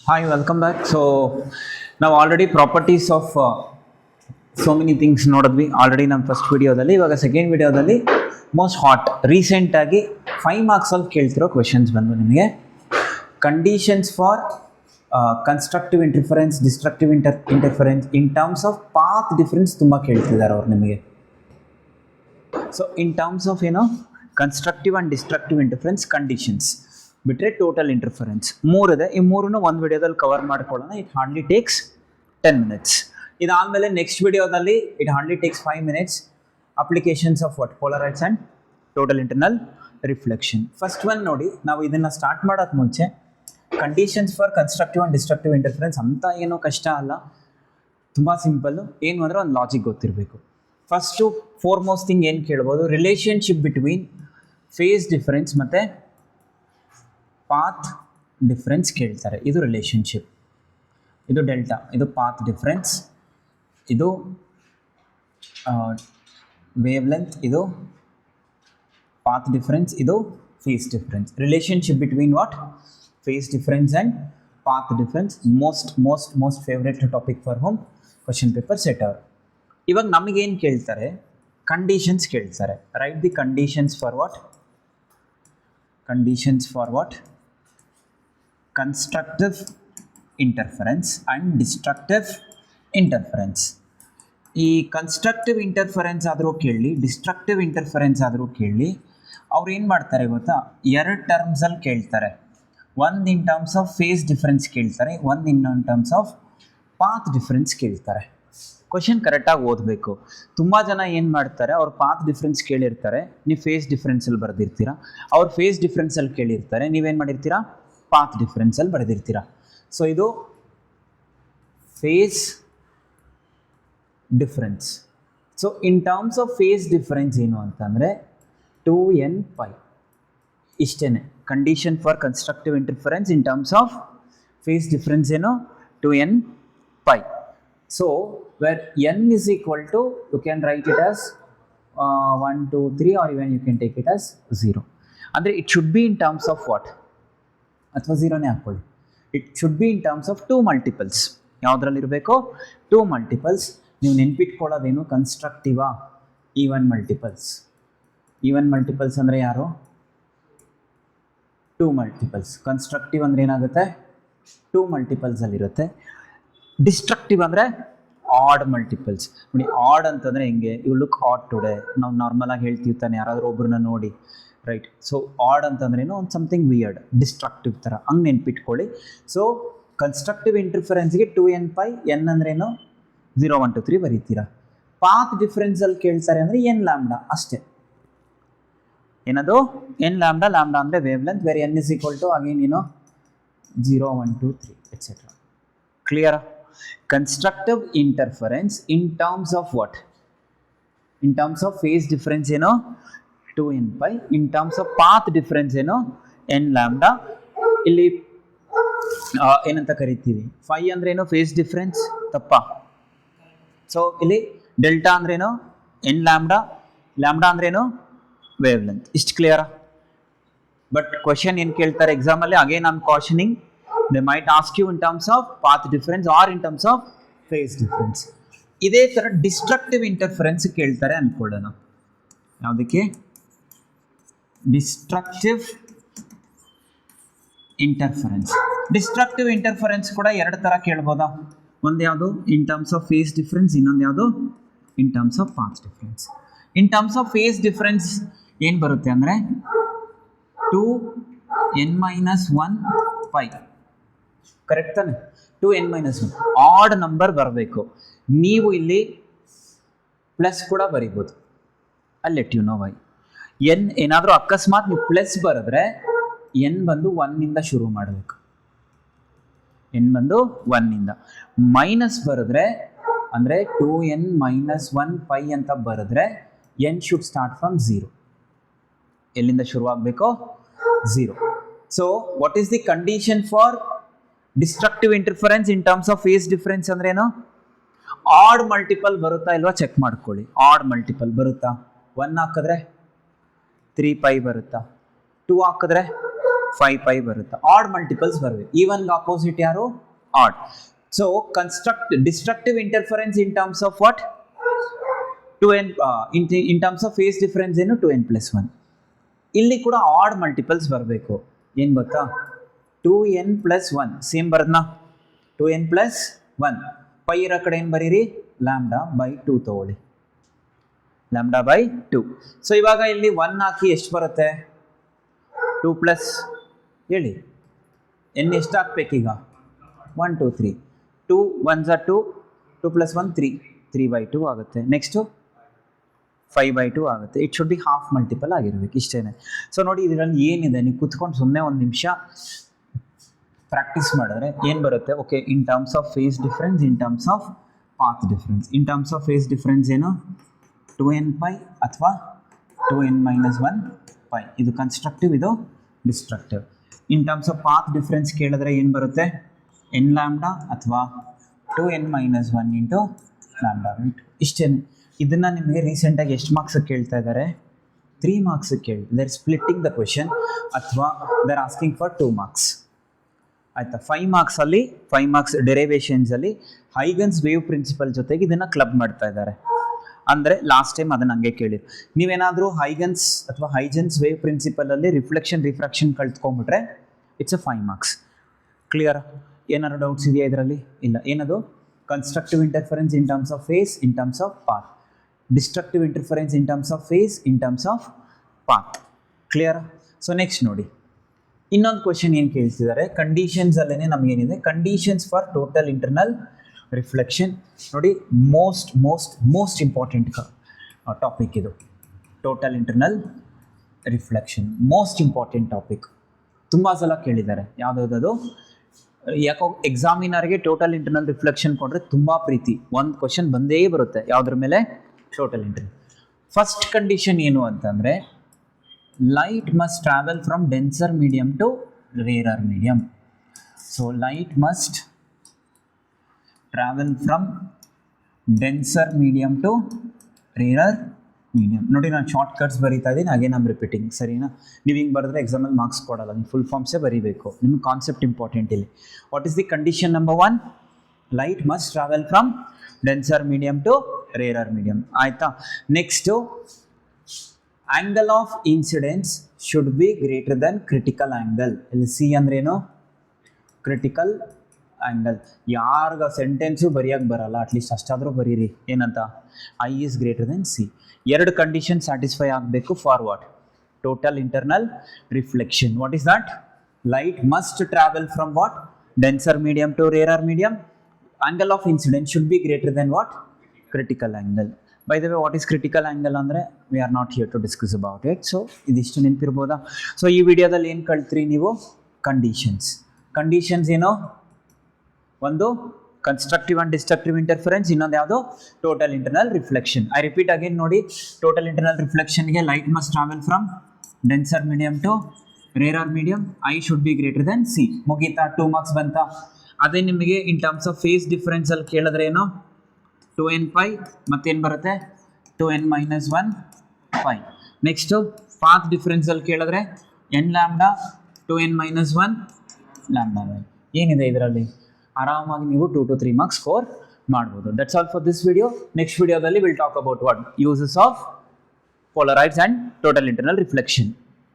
Hi, welcome back. So ನಾವು already properties of so many things ನೋಡಿದ್ವಿ already ನಮ್ಮ first ವಿಡಿಯೋದಲ್ಲಿ. ಇವಾಗ ಸೆಕೆಂಡ್ ವಿಡಿಯೋದಲ್ಲಿ ಮೋಸ್ಟ್ ಹಾಟ್ ರೀಸೆಂಟಾಗಿ 5 ಮಾರ್ಕ್ಸಲ್ಲಿ ಕೇಳ್ತಿರೋ ಕ್ವೆಶನ್ಸ್ ಬಂದು ನಿಮಗೆ conditions for constructive interference, destructive interference in terms of path difference ತುಂಬ ಕೇಳ್ತಿದ್ದಾರೆ ಅವ್ರು ನಿಮಗೆ. So in terms of constructive and destructive interference conditions ಬಿಟ್ಟರೆ ಟೋಟಲ್ ಇಂಟರ್ಫರೆನ್ಸ್ ಮೂರಿದೆ. ಈ ಮೂರನ್ನು ಒಂದು ವಿಡಿಯೋದಲ್ಲಿ ಕವರ್ ಮಾಡ್ಕೊಳ್ಳೋಣ. It hardly takes 10 minutes. ಇದಾದಮೇಲೆ ನೆಕ್ಸ್ಟ್ ವಿಡಿಯೋದಲ್ಲಿ it hardly takes 5 minutes. Applications of what polaroids and total internal reflection. First one ನೋಡಿ, ನಾವು ಇದನ್ನು ಸ್ಟಾರ್ಟ್ ಮಾಡೋಕ್ಕೆ ಮುಂಚೆ conditions for constructive and destructive interference ಅಂತ ಏನೂ ಕಷ್ಟ ಅಲ್ಲ, ತುಂಬ ಸಿಂಪಲ್ಲು. ಏನು ಅಂದರೆ ಒಂದು ಲಾಜಿಕ್ ಗೊತ್ತಿರಬೇಕು. ಫಸ್ಟು ಫೋರ್ಮೋಸ್ಟ್ ಥಿಂಗ್ ಏನು ಕೇಳ್ಬೋದು, ರಿಲೇಷನ್ಶಿಪ್ ಬಿಟ್ವೀನ್ ಫೇಸ್ ಡಿಫರೆನ್ಸ್ ಮತ್ತು ಪಾತ್ ಡಿಫ್ರೆನ್ಸ್ ಕೇಳ್ತಾರೆ. ಇದು ರಿಲೇಷನ್ಶಿಪ್, ಇದು ಡೆಲ್ಟಾ, ಇದು ಪಾತ್ ಡಿಫ್ರೆನ್ಸ್, ಇದು ವೇವ್ ಲೆಂತ್, ಇದು ಪಾತ್ ಡಿಫ್ರೆನ್ಸ್, ಇದು face difference. Relationship between what face difference and path difference. Most favourite topic for home question paper centre. ಇವಾಗ ನಮಗೇನು ಕೇಳ್ತಾರೆ, ಕಂಡೀಷನ್ಸ್ ಕೇಳ್ತಾರೆ. Right the conditions for what constructive interference and destructive interference. ಈ constructive interference ಆದರೂ ಕೇಳಿ, destructive interference ಆದರೂ ಕೇಳಿ, ಅವ್ರು ಏನು ಮಾಡ್ತಾರೆ ಗೊತ್ತಾ, ಎರಡು ಟರ್ಮ್ಸಲ್ಲಿ ಕೇಳ್ತಾರೆ. ಒಂದು ಇನ್ ಟರ್ಮ್ಸ್ ಆಫ್ ಫೇಸ್ ಡಿಫರೆನ್ಸ್ ಕೇಳ್ತಾರೆ, ಒಂದು ಇನ್ ಟರ್ಮ್ಸ್ ಆಫ್ ಪಾತ್ ಡಿಫರೆನ್ಸ್ ಕೇಳ್ತಾರೆ. ಕ್ವಶನ್ ಕರೆಕ್ಟಾಗಿ ಓದಬೇಕು. ತುಂಬ ಜನ ಏನು ಮಾಡ್ತಾರೆ, ಅವ್ರು ಪಾತ್ ಡಿಫ್ರೆನ್ಸ್ ಕೇಳಿರ್ತಾರೆ, ನೀವು ಫೇಸ್ ಡಿಫ್ರೆನ್ಸಲ್ಲಿ ಬರೆದಿರ್ತೀರ. ಅವ್ರು ಫೇಸ್ ಡಿಫ್ರೆನ್ಸಲ್ಲಿ ಕೇಳಿರ್ತಾರೆ, ನೀವೇನು ಮಾಡಿರ್ತೀರಾ, ಪಾತ್ ಡಿಫ್ರೆನ್ಸಲ್ಲಿ ಬರೆದಿರ್ತೀರ. ಸೊ ಇದು face difference. So in terms of face difference ಏನು ಅಂತಂದರೆ 2n π. ಇಷ್ಟೇ condition for constructive interference. In terms of face difference ಏನು 2n π. So where n is equal to, you can write it as 1, 2, 3 or even you can take it as 0. ಅಂದರೆ it should be in terms of what, ಅಥವಾ 0ನೇ ಹಾಕ್ಕೊಳ್ಳಿ. It should be in terms of 2 multiples. ಯಾವುದ್ರಲ್ಲಿ ಇರಬೇಕು, 2 multiples. ನೀವು ನೆನ್ಪಿಟ್ಕೊಳ್ಳೋದೇನು, ಕನ್ಸ್ಟ್ರಕ್ಟಿವಾ even multiples. Even multiples ಅಂದರೆ ಯಾರು, 2 multiples. Constructive ಅಂದರೆ ಏನಾಗುತ್ತೆ, 2 multiples-ಅಲ್ಲಿರುತ್ತೆ. ಡಿಸ್ಟ್ರಕ್ಟಿವ್ ಅಂದರೆ ಆಡ್ ಮಲ್ಟಿಪಲ್ಸ್. ನೋಡಿ, ಆಡ್ ಅಂತಂದರೆ ಹೆಂಗೆ, ಯು ಲುಕ್ ಆಡ್ ಟುಡೇ, ನಾವು ನಾರ್ಮಲಾಗಿ ಹೇಳ್ತೀವಿ ತಾನೆ ಯಾರಾದರೂ ಒಬ್ರನ್ನ ನೋಡಿ, ರೈಟ್. ಸೊ ಆಡ್ ಅಂತಂದ್ರೇನು, ಒಂದು ಸಮಥಿಂಗ್ ವಿಯರ್ಡ್, ಡಿಸ್ಟ್ರಕ್ಟಿವ್ ಥರ, ಹಂಗೆ ನೆನ್ಪಿಟ್ಕೊಳ್ಳಿ. ಸೊ ಕನ್ಸ್ಟ್ರಕ್ಟಿವ್ ಇಂಟರ್ಫರೆನ್ಸ್ಗೆ 2n π, n ಅಂದ್ರೇನು 0, 1, 2, 3 ಬರೀತೀರಾ. ಪಾತ್ ಡಿಫ್ರೆನ್ಸಲ್ಲಿ ಕೇಳ್ತಾರೆ ಅಂದರೆ n ಲ್ಯಾಂಬ್ಡಾ ಅಷ್ಟೇ. ಏನದು n ಲ್ಯಾಂಬ್ಡಾ, ಲ್ಯಾಂಬ್ಡಾ ಅಂದರೆ wavelength, where n is equal to again 0, 1, 2, 3 etcetera. ಕ್ಲಿಯರಾ? Constructive interference in terms of what, in terms of phase difference ಏನೋ 2n π, in terms of path difference ಏನೋ n lambda. ಇಲ್ಲಿ ಏನಂತ ಕರಿತೀವಿ, phi ಅಂದ್ರೇನು phase difference, ತಪ್ಪ. ಸೊ ಇಲ್ಲಿ ಡೆಲ್ಟಾ ಅಂದ್ರೇನು n ಲ್ಯಾಂಬ್ಡಾ, ಲ್ಯಾಂಬ್ಡಾ ಅಂದ್ರೇನು ವೇವ್ ಲೆಂತ್. ಇಷ್ಟು ಕ್ಲಿಯರಾ? ಬಟ್ ಕ್ವಶನ್ ಏನು ಕೇಳ್ತಾರೆ ಎಕ್ಸಾಮಲ್ಲಿ, again I am cautioning, they might ask you in terms of path difference or in terms of phase difference. ಇದೇ ಥರ ಡಿಸ್ಟ್ರಕ್ಟಿವ್ ಇಂಟರ್ಫರೆನ್ಸ್ ಕೇಳ್ತಾರೆ ಅಂದ್ಕೊಳ್ಳೋಣ. ಯಾವುದಕ್ಕೆ, ಡಿಸ್ಟ್ರಕ್ಟಿವ್ ಇಂಟರ್ಫರೆನ್ಸ್. ಡಿಸ್ಟ್ರಕ್ಟಿವ್ ಇಂಟರ್ಫರೆನ್ಸ್ ಕೂಡ ಎರಡು ಥರ ಕೇಳ್ಬೋದಾ, ಒಂದು ಯಾವುದು ಇನ್ ಟರ್ಮ್ಸ್ ಆಫ್ ಫೇಸ್ ಡಿಫರೆನ್ಸ್, ಇನ್ನೊಂದು ಯಾವುದು ಇನ್ terms of path difference. In terms of phase difference ಏನು ಬರುತ್ತೆ ಅಂದರೆ 2n-1 π. ಕರೆಕ್ಟ್ ತಾನೆ? 2n-1 ಆಡ್ ನಂಬರ್ ಬರಬೇಕು. ನೀವು ಇಲ್ಲಿ ಪ್ಲಸ್ ಕೂಡ ಬರಿಬೋದು, ಅಲ್ಲಿ let you know why. n ಏನಾದರೂ ಅಕಸ್ಮಾತ್ ನೀವು ಪ್ಲಸ್ ಬರೆದ್ರೆ n ಬಂದು 1 ಶುರು ಮಾಡಬೇಕು, n ಬಂದು 1. ಮೈನಸ್ ಬರೆದ್ರೆ ಅಂದರೆ 2n-1 π ಅಂತ ಬರೆದ್ರೆ n ಶುಡ್ ಸ್ಟಾರ್ಟ್ ಫ್ರಮ್ 0. ಎಲ್ಲಿಂದ ಶುರುವಾಗಬೇಕು, 0. So what is the condition for destructive interference in terms of phase difference ಅಂದ್ರೇನು, ಆಡ್ ಮಲ್ಟಿಪಲ್ ಬರುತ್ತಾ ಇಲ್ವಾ ಚೆಕ್ ಮಾಡ್ಕೊಳ್ಳಿ. ಆಡ್ ಮಲ್ಟಿಪಲ್ ಬರುತ್ತಾ, 1 ಹಾಕಿದ್ರೆ 3π ಬರುತ್ತಾ, 2 ಹಾಕಿದ್ರೆ 5 pi ಬರುತ್ತೆ. ಆಡ್ ಮಲ್ಟಿಪಲ್ಸ್ ಬರಬೇಕು. ಈವನ್ಗೆ ಆಪೋಸಿಟ್ ಯಾರು? Odd. So destructive interference in terms of what? 2n in terms of phase difference ಏನು 2n plus 1. ಇಲ್ಲಿ ಕೂಡ ಆಡ್ ಮಲ್ಟಿಪಲ್ಸ್ ಬರಬೇಕು. ಏನು ಗೊತ್ತಾ? 2n plus 1 ಸೇಮ್ ಬರೋದ್ನಾ? 2n plus 1 ಪೈ ಇರೋ ಕಡೆ ಏನು ಬರೀರಿ? ಲ್ಯಾಂಬ್ಡಾ ಬೈ 2 ತಗೊಳ್ಳಿ. Lambda by 2. ಸೊ ಇವಾಗ ಇಲ್ಲಿ 1 ಹಾಕಿ ಎಷ್ಟು ಬರುತ್ತೆ? 2 ಪ್ಲಸ್ ಹೇಳಿ ಎನ್ ಎಷ್ಟು ಹಾಕ್ಬೇಕೀಗ? 1 2 3. 2 1s are 2, 2 plus 1 3, 3/2 ಆಗುತ್ತೆ. ನೆಕ್ಸ್ಟು 5/2 ಆಗುತ್ತೆ. It should be half multiple ಆಗಿರ್ಬೇಕು, ಇಷ್ಟೇ. ಸೊ ನೋಡಿ ಇದರಲ್ಲಿ ಏನಿದೆ, ನೀವು ಕುತ್ಕೊಂಡು ಸುಮ್ಮನೆ ಒಂದು ನಿಮಿಷ ಪ್ರಾಕ್ಟೀಸ್ ಮಾಡಿದ್ರೆ ಏನು ಬರುತ್ತೆ? Okay, in terms of face difference, in terms of path difference. In terms of face difference ಏನು? 2n pi ಅಥವಾ 2n - 1 pi. ಇದು ಕನ್ಸ್ಟ್ರಕ್ಟಿವ್, ಇದು destructive. In terms of path difference ಕೇಳಿದ್ರೆ ಏನು ಬರುತ್ತೆ? n ಲ್ಯಾಂಬ್ಡಾ ಅಥವಾ 2n - 1 ಇಂಟು ಲ್ಯಾಂಬ್ಡಾ ಬೈ 2. ಇಷ್ಟೇ. ಇದನ್ನು ನಿಮಗೆ ರೀಸೆಂಟಾಗಿ ಎಷ್ಟು ಮಾರ್ಕ್ಸಿಗೆ ಕೇಳ್ತಾ ಇದ್ದಾರೆ? 3 ಮಾರ್ಕ್ಸಿಗೆ ಕೇಳಿ. ದೇರ್ ಸ್ಪ್ಲಿಟ್ಟಿಂಗ್ ದ ಕ್ವೆಶನ್ ಅಥವಾ ದೇರ್ ಆಸ್ಕಿಂಗ್ ಫಾರ್ 2 ಮಾರ್ಕ್ಸ್. ಆಯಿತಾ? 5 ಮಾರ್ಕ್ಸಲ್ಲಿ 5 ಮಾರ್ಕ್ಸ್ ಡೆರಿವೇಷನ್ಸಲ್ಲಿ ಹೈಗನ್ಸ್ ವೇವ್ ಪ್ರಿನ್ಸಿಪಲ್ ಜೊತೆಗೆ ಇದನ್ನು ಕ್ಲಬ್ ಮಾಡ್ತಾ ಇದ್ದಾರೆ. ಅಂದರೆ ಲಾಸ್ಟ್ ಟೈಮ್ ಅದನ್ನು ಹಂಗೆ ಕೇಳಿದ್ರು. ನೀವೇನಾದರೂ ಹೈಗನ್ಸ್ ಅಥವಾ ಹೈಜನ್ಸ್ ವೇವ್ ಪ್ರಿನ್ಸಿಪಲಲ್ಲಿ ರಿಫ್ಲೆಕ್ಷನ್ ರಿಫ್ರಾಕ್ಷನ್ ಕಳ್ತ್ಕೊಂಡ್ಬಿಟ್ರೆ ಇಟ್ಸ್ ಅ 5 ಮಾರ್ಕ್ಸ್. ಕ್ಲಿಯರ್? ಏನಾದ್ರು ಡೌಟ್ಸ್ ಇದೆಯಾ ಇದರಲ್ಲಿ? ಇಲ್ಲ. ಏನದು? Constructive interference in terms of phase, in terms of path. Destructive interference in terms of phase, in terms of path. Clear? So next ನೋಡಿ, ಇನ್ನೊಂದು question ಏನು ಕೇಳ್ತಿದ್ದಾರೆ, ಕಂಡೀಷನ್ಸಲ್ಲೇ ನಮಗೇನಿದೆ? Conditions for total internal reflection. ನೋಡಿ, ಮೋಸ್ಟ್ ಇಂಪಾರ್ಟೆಂಟ್ ಟಾಪಿಕ್ ಇದು. Total internal reflection most important topic. ತುಂಬ ಸಲ ಕೇಳಿದ್ದಾರೆ. ಯಾವುದಾದ್ರು ಯಾಕೋ ಎಕ್ಸಾಮಿನರ್ಗೆ ಟೋಟಲ್ ಇಂಟರ್ನಲ್ ರಿಫ್ಲೆಕ್ಷನ್ ಕೊಟ್ಟರೆ ತುಂಬ ಪ್ರೀತಿ. ಒಂದು ಕ್ವಶನ್ ಬಂದೇ ಬರುತ್ತೆ ಯಾವುದ್ರ ಮೇಲೆ? Total internal. ಫಸ್ಟ್ ಕಂಡೀಷನ್ ಏನು ಅಂತಂದರೆ, light must travel from denser medium to rarer medium. So light must travel from denser medium to rarer medium. ನೋಡಿ, ನಾನು ಶಾರ್ಟ್ ಕಟ್ಸ್ ಬರೀತಾ ಇದ್ದೀನಿ, ಅಗೇನ್ ಐಮ್ ರಿಪೀಟಿಂಗ್. ಸರಿನಾ? ನೀವು ಹಿಂಗೆ ಬರೆದ್ರೆ ಎಕ್ಸಾಮಲ್ಲಿ ಮಾರ್ಕ್ಸ್ ಕೊಡೋಲ್ಲ, ನೀವು ಫುಲ್ ಫಾರ್ಮ್ಸೇ ಬರೀಬೇಕು. ನಿಮ್ಗೆ ಕಾನ್ಸೆಪ್ಟ್ ಇಂಪಾರ್ಟೆಂಟ್ ಇಲ್ಲಿ. What is the condition number 1? Light must travel from denser medium to rarer medium. ಆಯಿತಾ? Next, angle of incidence should be greater than critical angle. ಇಲ್ಲಿ ಸಿ ಅಂದ್ರೇನು? Critical angle. ಯಾರಿಗ ಸೆಂಟೆನ್ಸು ಬರೆಯೋಕ್ಕೆ ಬರಲ್ಲ, ಅಟ್ಲೀಸ್ಟ್ ಅಷ್ಟಾದರೂ ಬರೀರಿ. ಏನಂತ? I is greater than C. 2 condition satisfy ಆಗಬೇಕು for what? Total internal reflection. What is that? Light must travel from what? Denser medium to rarer medium. Angle of incidence should be greater than what? Critical angle. By the way, what is critical angle ಅಂದರೆ we are not here to discuss about it. So ಇದಿಷ್ಟು ನೆನಪಿರ್ಬೋದಾ? So ಈ ವಿಡಿಯೋದಲ್ಲಿ ಏನು ಕಲ್ತ್ರಿ ನೀವು? Conditions ಏನು? ಒಂದು constructive and destructive interference, ಇನ್ನೊಂದು ಯಾವುದು? Total internal reflection. I repeat again ನೋಡಿ, ಟೋಟಲ್ ಇಂಟರ್ನಲ್ ರಿಫ್ಲೆಕ್ಷನ್ಗೆ light must travel from denser medium to rarer medium. I should be greater than C. ಮುಗೀತಾ? 2 ಮಾರ್ಕ್ಸ್ ಬಂತಾ? ಅದೇ ನಿಮಗೆ ಇನ್ ಟರ್ಮ್ಸ್ ಆಫ್ ಫೇಸ್ ಡಿಫ್ರೆನ್ಸಲ್ಲಿ ಕೇಳಿದ್ರೆ ಏನು? 2n pi ಮತ್ತೇನು ಬರುತ್ತೆ? 2n - 1 pi. ನೆಕ್ಸ್ಟು ಪಾತ್ ಡಿಫ್ರೆನ್ಸಲ್ಲಿ ಕೇಳಿದ್ರೆ n lambda 2n - 1 lambda by. ಏನಿದೆ ಇದರಲ್ಲಿ? ಆರಾಮಾಗಿ ನೀವು 2 to 3 ಮಾರ್ಕ್ಸ್ ಸ್ಕೋರ್ ಮಾಡ್ಬೋದು. That's all for this video. Next ವಿಡಿಯೋದಲ್ಲಿ will talk about what? Uses of polaroids and total internal reflection.